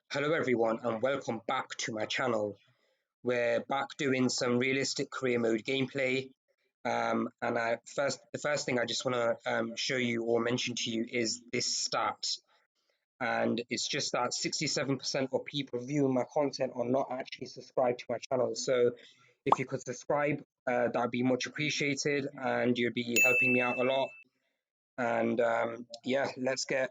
Hello everyone and welcome back to my channel. We're back doing some realistic career mode gameplay. And the first thing I just want to show you or mention to you is this stat. And it's just that 67% of people viewing my content are not actually subscribed to my channel. So if you could subscribe, that'd be much appreciated and you'd be helping me out a lot. And yeah, let's get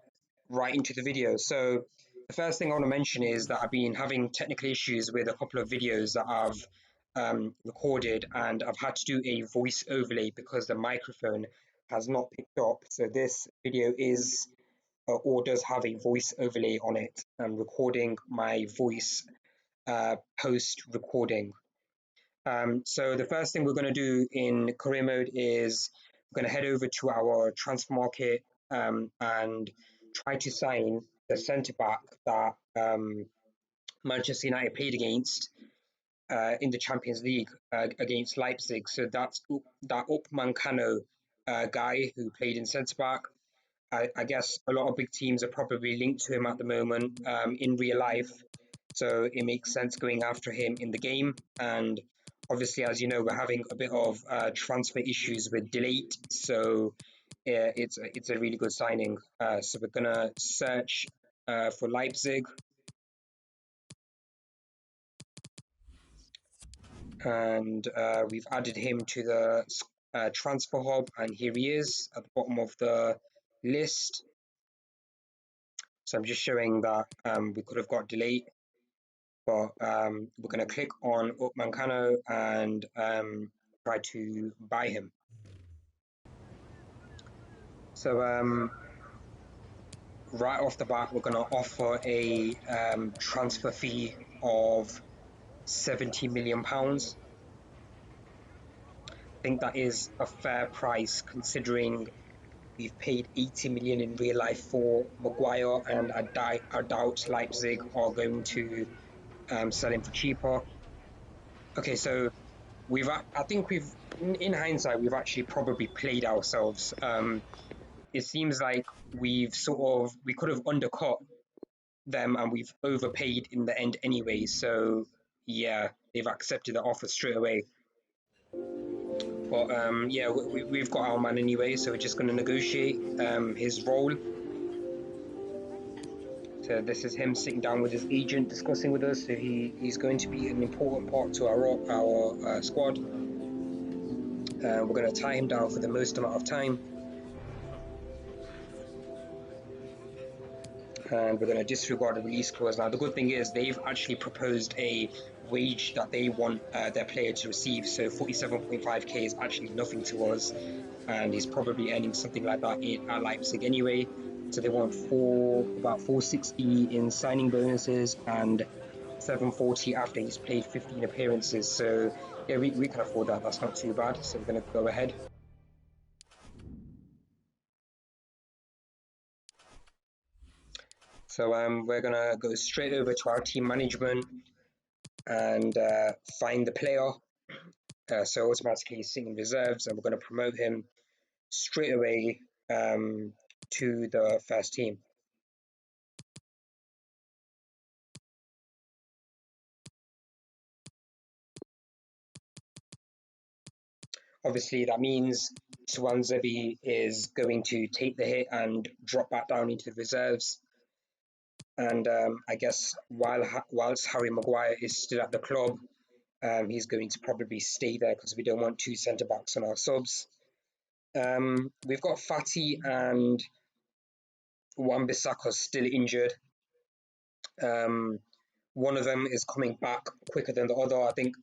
right into the video. So the first thing I want to mention is that I've been having technical issues with a couple of videos that I've recorded, and I've had to do a voice overlay because the microphone has not picked up. So this video is or does have a voice overlay on it. I'm recording my voice post recording. So the first thing we're going to do in career mode is we're going to head over to our transfer market and try to sign the centre back that Manchester United played against in the Champions League against Leipzig. So that's that Upamecano guy who played in centre back. I guess a lot of big teams are probably linked to him at the moment in real life. So it makes sense going after him in the game. And obviously, as you know, we're having a bit of transfer issues with Delete. So it's a really good signing. So we're going to search for Leipzig. And we've added him to the transfer hub. And here he is at the bottom of the list. So I'm just showing that we could have got Delete. But we're going to click on Upamecano and try to buy him. So right off the bat, we're going to offer a transfer fee of £70 million. I think that is a fair price considering we've paid 80 million in real life for Maguire, and I doubt Leipzig are going to sell him for cheaper. Okay, so I think in hindsight, we've actually probably played ourselves. It seems like we could have undercut them and we've overpaid in the end anyway. So yeah, they've accepted the offer straight away. But yeah, we've got our man anyway, so we're just going to negotiate his role. So this is him sitting down with his agent, discussing with us. So he's going to be an important part to our squad. We're going to tie him down for the most amount of time. And we're going to disregard the release clause. Now, the good thing is they've actually proposed a wage that they want their player to receive. So 47.5k is actually nothing to us, and he's probably earning something like that at Leipzig anyway. So they want about 460 in signing bonuses and 740 after he's played 15 appearances. So yeah, we can afford that. That's not too bad. So we're going to go ahead. So we're going to go straight over to our team management and find the player. So automatically he's sitting in reserves, and we're going to promote him straight away to the first team. Obviously, that means Swansea is going to take the hit and drop back down into the reserves. And I guess whilst Harry Maguire is still at the club, he's going to probably stay there because we don't want two centre backs on our subs. We've got Fati and Wan-Bissaka still injured. One of them is coming back quicker than the other. I think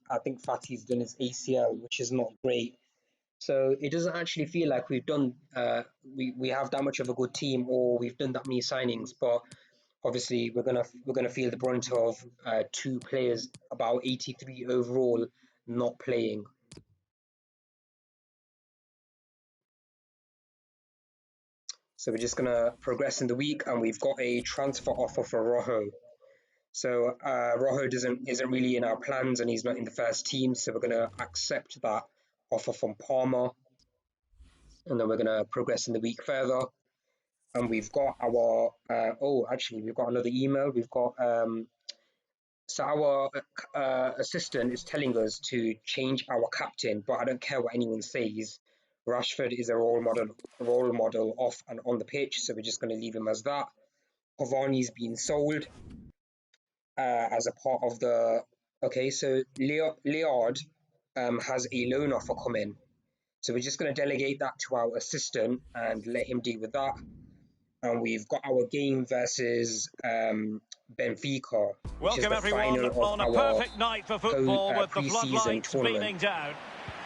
Fati's done his ACL, which is not great. So it doesn't actually feel like we've done we have that much of a good team or we've done that many signings. But obviously we're gonna feel the brunt of two players, about 83 overall, not playing. So we're just gonna progress in the week, and we've got a transfer offer for Rojo. So Rojo isn't really in our plans, and he's not in the first team. So we're gonna accept that offer from Palmer, and then we're gonna progress in the week further. and we've got our oh, actually, we've got another email. We've got so our assistant is telling us to change our captain, but I don't care what anyone says. Rashford is a role model off and on the pitch, so we're just going to leave him as that. Cavani's been sold as a part of the. Okay, so Leard has a loan offer coming, so we're just going to delegate that to our assistant and let him deal with that. And we've got our game versus Benfica, which is Welcome the everyone final of on a our perfect night for football with the pre-season floodlights beaming tournament. down.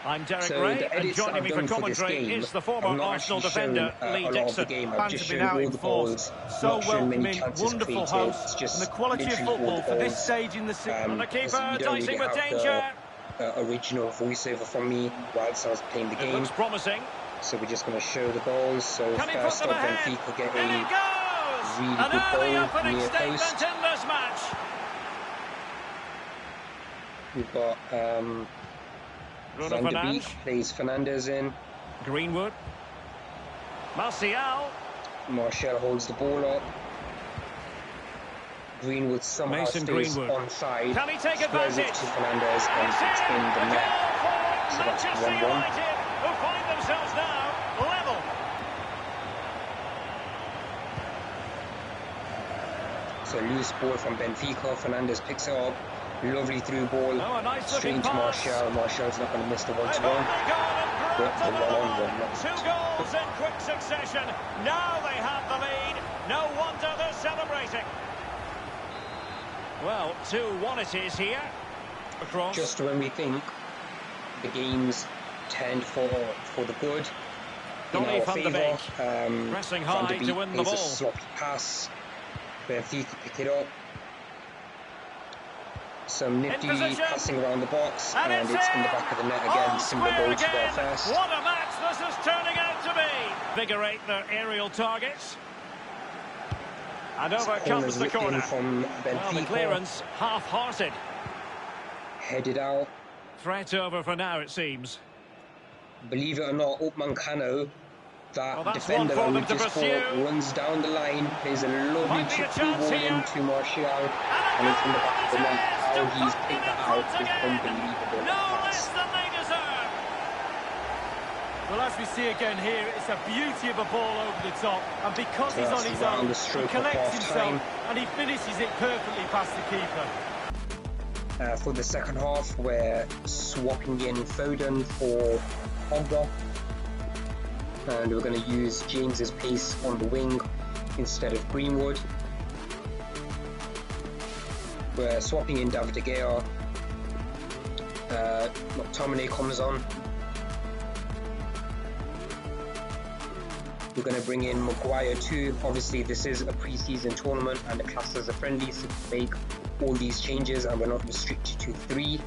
I'm Derek So Ray, the and edits that joining I've me for done for this commentary game, is the I've former not Arsenal actually shown defender Lee a lot of the Dixon. game. I've Fans just have been shown out all in the force, goals, so not shown many welcoming, chances wonderful created. hosts, It's and the just quality of literally all football the for this goals, stage in the season. And the because keeper you don't really dicing with have danger. the original voiceover from me whilst I was playing the It game. looks promising. So we're just going to show the goals. So Can he put first them up, ahead? Benfica get In it a goes! really An good early goal opening near statement post. in this match. We've got Bruno Van de Beek Fernandes. plays Fernandes in. Greenwood. Martial. Martial holds the ball up. Greenwood somehow Mason stays Greenwood. onside. Can he take Squares it advantage? to Fernandes and it's in the A net. goal for So that's Manchester 1-1. United, who find themselves now level. So loose ball from Benfica. Fernandes picks it up. Lovely through ball. Oh, a nice Straight looking into pass. Martial. Martial's not going to miss the They've only 1-1. gone and But grabbed the another 1-1, one. not. 2 goals in quick succession. Now they have the lead. No wonder they're celebrating. Well, 2-1 it is here. Across. Just when we think the game's turned for the good in Donny our van de favour, Beek. Pressing Van high de to Beek win the plays a ball. sloppy pass. Benfica pick it up. Some nifty passing around the box, and it's in the back of the net again. Similar goal to their first. What a match this is turning out to be. Invigorate their aerial targets. And over comes the corner. From Benfica. Well, the clearance half-hearted. Headed out. Threat over for now, it seems. Believe it or not, Upman Kano, that defender that we just bought, runs down the line, plays a lovely chip through ball into Martial, and it's in the back of the net. How he's picked that out is unbelievable. No less than they deserve. Well, as we see again here, it's a beauty of a ball over the top, and because he's on his own, he collects himself and he finishes it perfectly past the keeper. For the second half, we're swapping in Foden for Pogba, and we're going to use James's pace on the wing instead of Greenwood. We're swapping in David De Gea. McTominay comes on. We're going to bring in Maguire too. Obviously, this is a pre-season tournament and the classes are friendly, so we make all these changes and we're not restricted to 3.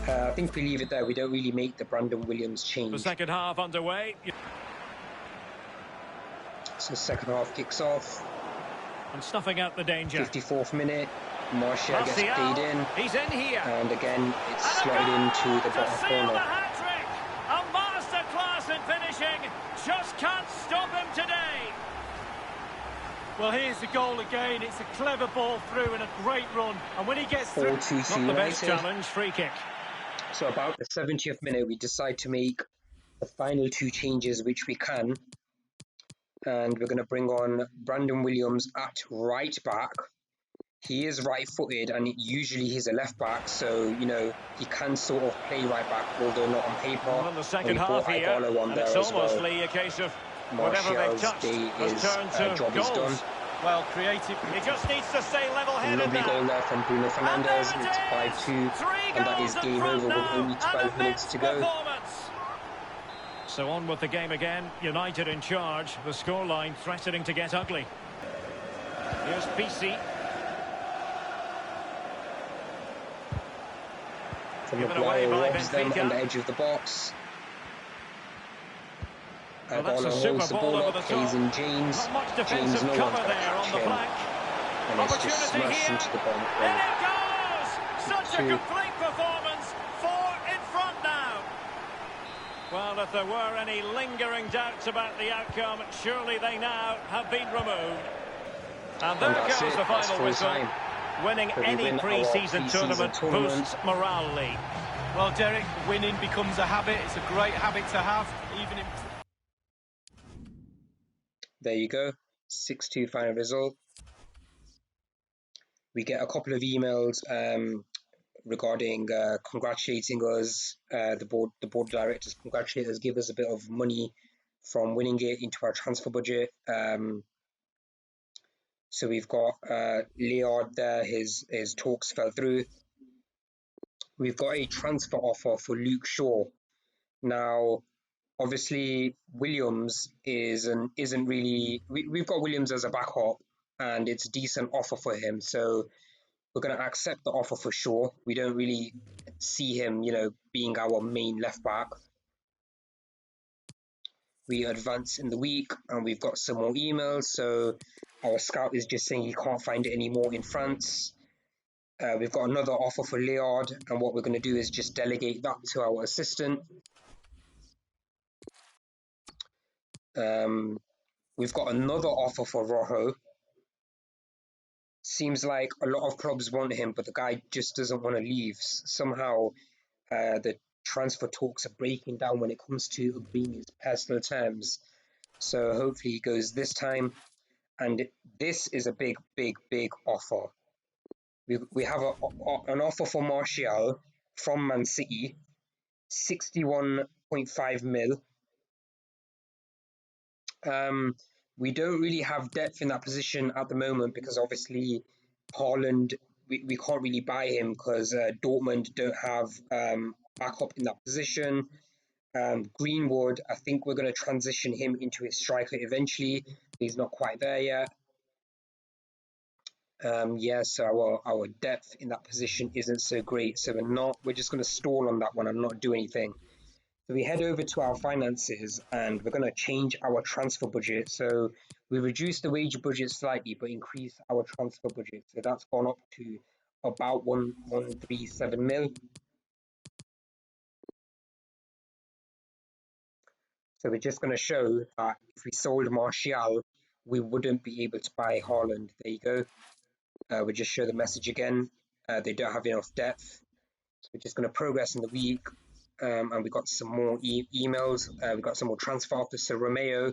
I think we leave it there. We don't really make the Brandon Williams change. The second half underway. So second half kicks off. And snuffing out the danger. 54th minute. Martial gets played in. He's in here. And again, it's slotted into the bottom corner. A masterclass in finishing. Just can't stop him today. Well, here's the goal again. It's a clever ball through and a great run. And when he gets through... Not the best challenge, free kick. So about the 70th minute, we decide to make the final 2 changes, which we can. And we're going to bring on Brandon Williams at right back. He is right-footed, and usually he's a left-back, so, you know, he can sort of play right-back, although not on paper. Well, in the second half here, and it's almost a case of whatever they've touched has turned to job goals. is done. Well, creative. He just needs to stay level-headed now. Lovely goal there from Bruno Fernandes, and it's 5-2, and that is game over with only 12 minutes to go. So on with the game again. United in charge. The scoreline threatening to get ugly. Here's PC. Maguire robs them on the edge of the box. Well, that's a super ball over the top. In James. Not much defensive cover there on the flank. And it's just smashed into the bottom corner. In it goes! Such a complete performance. 4 in front now. Well, if there were any lingering doubts about the outcome, surely they now have been removed. And there goes the final whistle. Time. Winning any pre-season tournament boosts morale, Lee. Well, Derek, winning becomes a habit. It's a great habit to have, even in... There you go. 6-2 final result. We get a couple of emails regarding congratulating us. The board of directors congratulate us, give us a bit of money from winning it into our transfer budget. So we've got Leod there. His talks fell through. We've got a transfer offer for Luke Shaw. Now, obviously, Williams isn't really. We've got Williams as a backup, and it's a decent offer for him. So we're going to accept the offer for Shaw. We don't really see him, being our main left back. We advance in the week, and we've got some more emails. So our scout is just saying he can't find it anymore in France. We've got another offer for Leod, and what we're going to do is just delegate that to our assistant. We've got another offer for Rojo. Seems like a lot of clubs want him, but the guy just doesn't want to leave. Somehow, the transfer talks are breaking down when it comes to agreeing his personal terms. So hopefully he goes this time. And this is a big, big, big offer. We have an offer for Martial from Man City, 61.5 mil. We don't really have depth in that position at the moment because obviously Haaland, we can't really buy him because Dortmund don't have backup in that position. Greenwood, I think we're going to transition him into a striker eventually. He's not quite there yet. So our depth in that position isn't so great. So we're just going to stall on that one and not do anything. So we head over to our finances and we're going to change our transfer budget. So we reduced the wage budget slightly, but increase our transfer budget. So that's gone up to about 137 mil. So we're just going to show that if we sold Martial, we wouldn't be able to buy Haaland. There you go. We just show the message again. They don't have enough depth. So we're just going to progress in the week. And we got some more emails. We got some more transfer offers. So Romeo,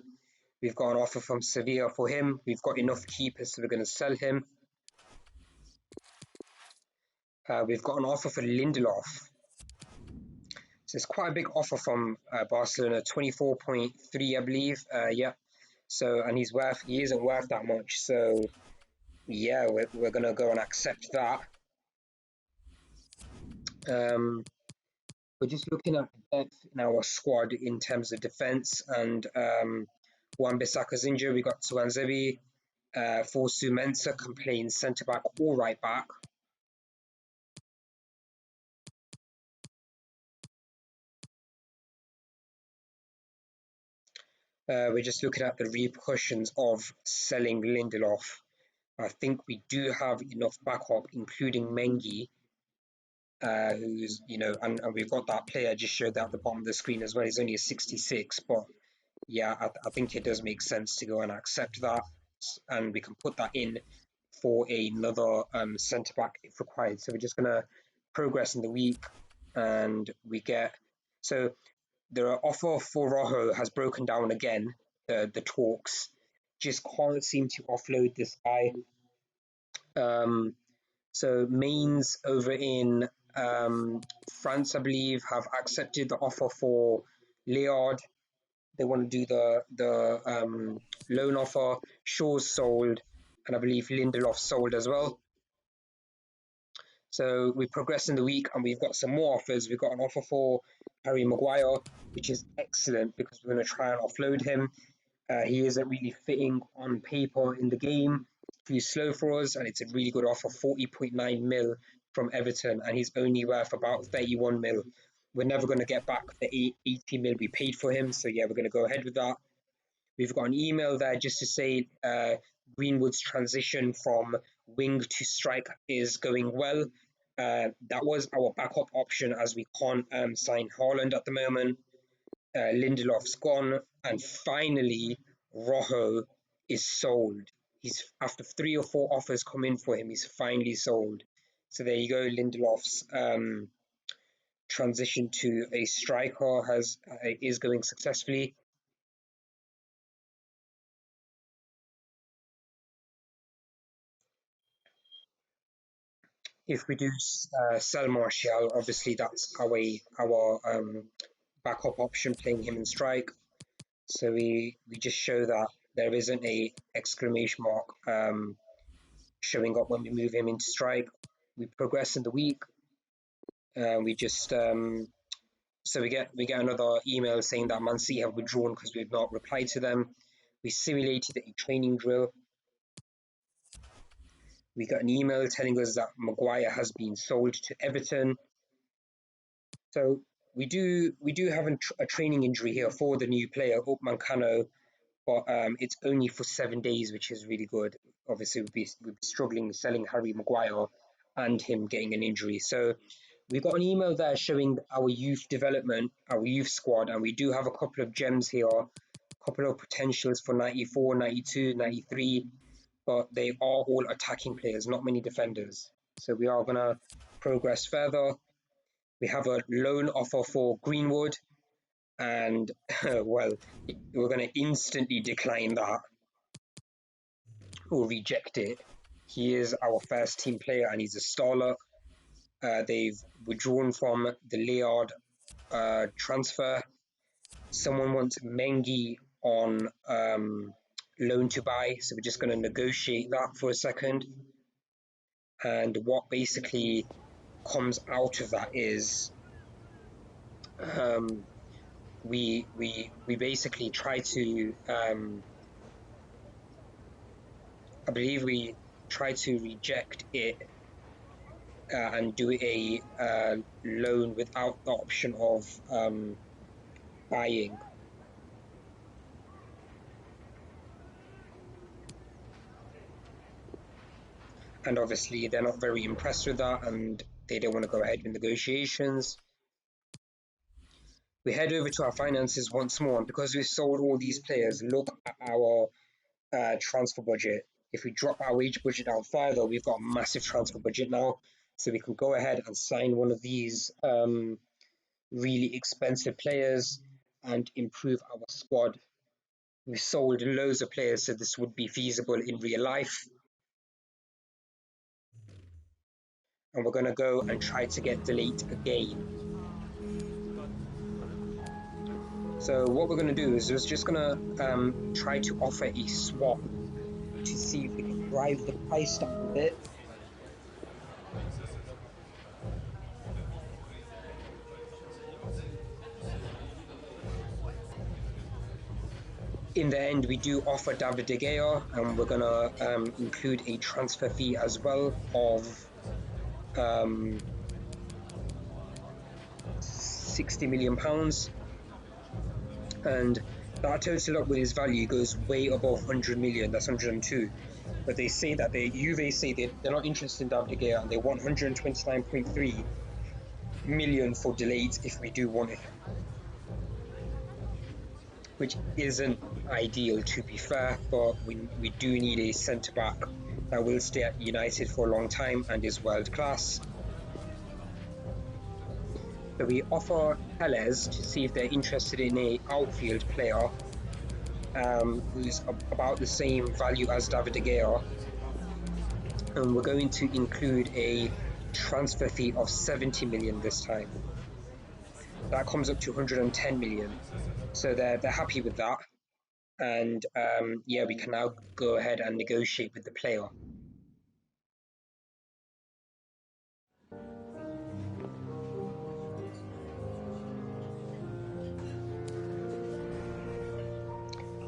we've got an offer from Sevilla for him. We've got enough keepers, so we're going to sell him. We've got an offer for Lindelof. So it's quite a big offer from Barcelona, 24.3, I believe. Yeah. So, and he isn't worth that much. So, yeah, we're going to go and accept that. We're just looking at depth in our squad in terms of defense, and Wan-Bissaka's injured. We got Tuanzebe, Fosu Mensah can play in centre back or right back. We're just looking at the repercussions of selling Lindelof. I think we do have enough backup, including Mengi, who's, and we've got that player just showed that at the bottom of the screen as well. He's only a 66, but yeah, I think it does make sense to go and accept that, and we can put that in for another centre back if required. So we're just going to progress in the week, and we get the offer for Rojo has broken down again. The talks just can't seem to offload this guy. So Mainz over in France, I believe, have accepted the offer for Leod. They want to do the loan offer. Shaw's sold, and I believe Lindelof sold as well. So we progress in the week, and we've got some more offers. We've got an offer for Harry Maguire, which is excellent because we're going to try and offload him. He isn't really fitting on paper in the game. Too slow for us, and it's a really good offer, 40.9 mil from Everton, and he's only worth about 31 mil. We're never going to get back the 80 mil we paid for him, so yeah, we're going to go ahead with that. We've got an email there just to say Greenwood's transition from wing to strike is going well. That was our backup option as we can't sign Haaland at the moment. Lindelof's gone, and finally Rojo is sold. He's after 3 or 4 offers come in for him, he's finally sold. So there you go. Lindelof's transition to a striker is going successfully. If we do sell Martial, obviously that's our backup option, playing him in strike. So we just show that there isn't a exclamation mark showing up when we move him into strike. We progress in the week. We just so we get another email saying that Man City have withdrawn because we've not replied to them. We simulated a training drill. We got an email telling us that Maguire has been sold to Everton. So we do have a training injury here for the new player, Upamecano, but it's only for 7 days, which is really good. Obviously, we'd be struggling selling Harry Maguire and him getting an injury. So we got an email there showing our youth development, our youth squad, and we do have a couple of gems here, a couple of potentials for 94, 92, 93, but they are all attacking players, not many defenders. So we are going to progress further. We have a loan offer for Greenwood, and well, we're going to instantly decline that or reject it. He is our first team player and he's a starter. They've withdrawn from the Liard transfer. Someone wants Mengi on loan to buy, so we're just going to negotiate that for a second. And what basically comes out of that is we basically try to I believe we try to reject it and do a loan without the option of buying. And obviously they're not very impressed with that and they don't want to go ahead with negotiations. We head over to our finances once more, and because we've sold all these players, look at our transfer budget. If we drop our wage budget down further, we've got a massive transfer budget now, so we can go ahead and sign one of these really expensive players and improve our squad. We sold loads of players, so this would be feasible in real life. And we're going to go and try to get delete again. So what we're going to do is we're just going to try to offer a swap to see if we can drive the price down a bit. In the end, we do offer David De Gea, and we're going to include a transfer fee as well of £60 million. And that total up with his value goes way above 100 million, that's 102. But they say that Juve say they're not interested in David De Gea and they want 129.3 million for delays if we do want him, which isn't ideal to be fair, but we do need a centre back that will stay at United for a long time and is world class. So we offer Telles to see if they're interested in a outfield player who's about the same value as David De Gea, and we're going to include a transfer fee of 70 million this time. That comes up to 110 million, so they're happy with that, and yeah, we can now go ahead and negotiate with the player.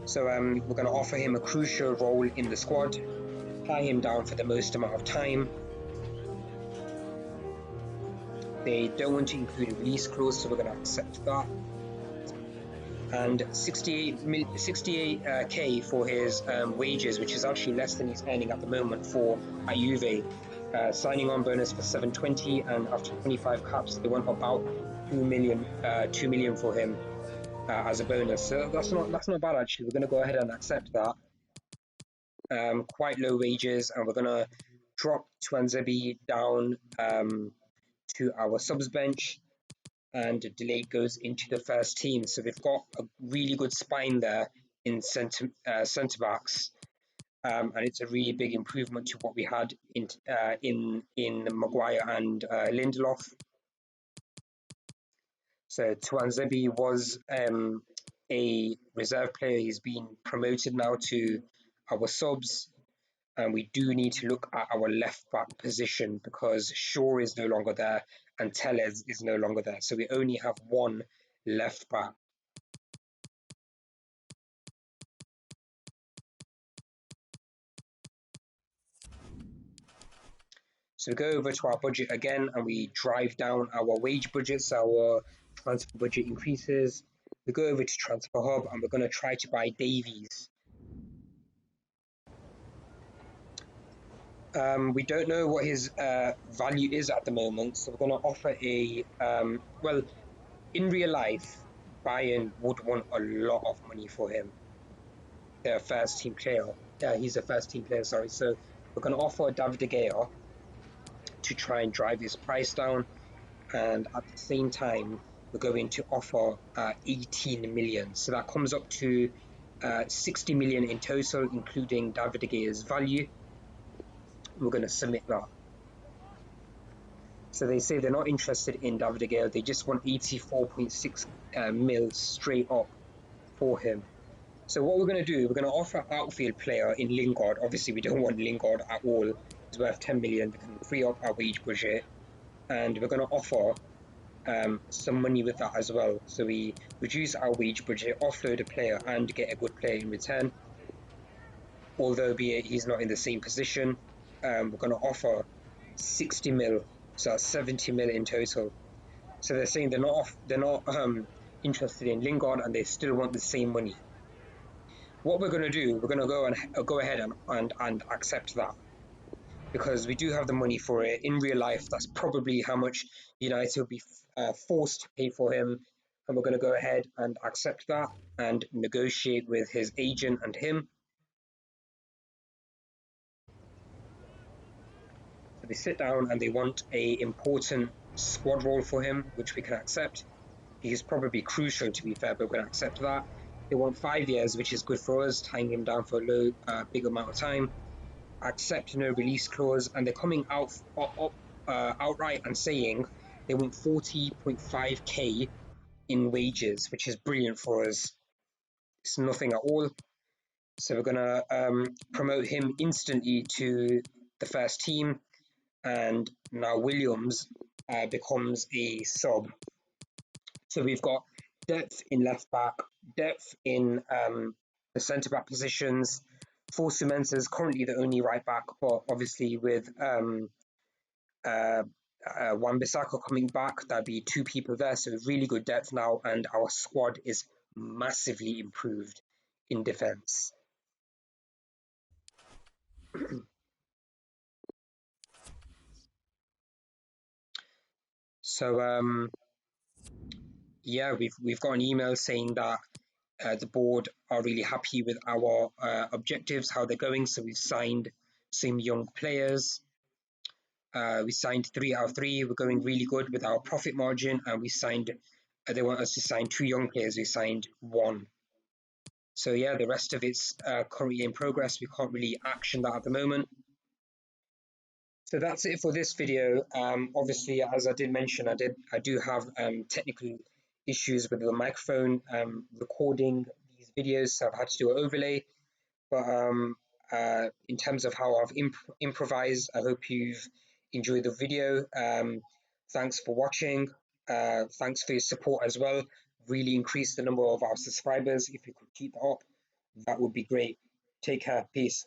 So we're going to offer him a crucial role in the squad, tie him down for the most amount of time. They don't want to include a release clause, so we're going to accept that. And 68k for his wages, which is actually less than he's earning at the moment at Juve. Signing on bonus for 720, and after 25 caps, they want about 2 million for him. as a bonus. So that's not bad actually. We're going to go ahead and accept that. Quite low wages, and we're going to drop Tuanzebe down to our subs bench, and Delay goes into the first team. So we've got a really good spine there in centre backs, and it's a really big improvement to what we had in Maguire and Lindelof. So Tuanzebe was a reserve player. He's been promoted now to our subs, and we do need to look at our left back position because Shaw is no longer there and Tellez is no longer there. So we only have one left back. So we go over to our budget again and we drive down our wage budget, so our transfer budget increases. We go over to Transfer Hub and we're going to try to buy Davies. We don't know what his value is at the moment, so we're going to offer a well, in real life, Bayern would want a lot of money for him. They're a first team player. Yeah, he's a first team player, sorry. So we're going to offer David De Gea to try and drive his price down, and at the same time we're going to offer 18 million, so that comes up to 60 million in total, including David De Gea's value. We're going to submit that. So they say they're not interested in David De Gea, they just want 84.6 mil straight up for him. So what we're going to do, we're going to offer outfield player in Lingard. Obviously we don't want Lingard at all, he's worth 10 million, we can free up our wage budget, and we're going to offer some money with that as well. So we reduce our wage budget, offload a player and get a good player in return, although be it he's not in the same position. We're going to offer 60 mil, so that's 70 mil in total. So they're saying they're not interested in Lingard and they still want the same money. What we're going to do, we're going to go ahead and accept that, because we do have the money for it. In real life, that's probably how much United will be forced to pay for him, and we're going to go ahead and accept that and negotiate with his agent and him. So they sit down and they want a important squad role for him, which we can accept. He's probably crucial, to be fair, but we're going to accept that. They want 5 years, which is good for us, tying him down for a big amount of time. Accept no release clause, and they're coming out outright and saying they want 40.5k in wages, which is brilliant for us. It's nothing at all. So we're gonna promote him instantly to the first team, and now Williams becomes a sub. So we've got depth in left back, depth in the centre back positions. Force is currently the only right back, but obviously with Wan-Bissaka coming back, there'll be 2 people there, so really good depth now, and our squad is massively improved in defence. So yeah, we've got an email saying that the board are really happy with our objectives, how they're going. So we've signed some young players. We signed 3 out of 3. We're going really good with our profit margin, and we signed. They want us to sign 2 young players. We signed 1. So yeah, the rest of it's currently in progress. We can't really action that at the moment. So that's it for this video. Obviously, as I did mention, I do have technical issues with the microphone recording these videos, so I've had to do an overlay. But in terms of how I've improvised, I hope you've enjoyed the video. Thanks for watching. Thanks for your support as well. Really increase the number of our subscribers. If you could keep that up, that would be great. Take care. Peace.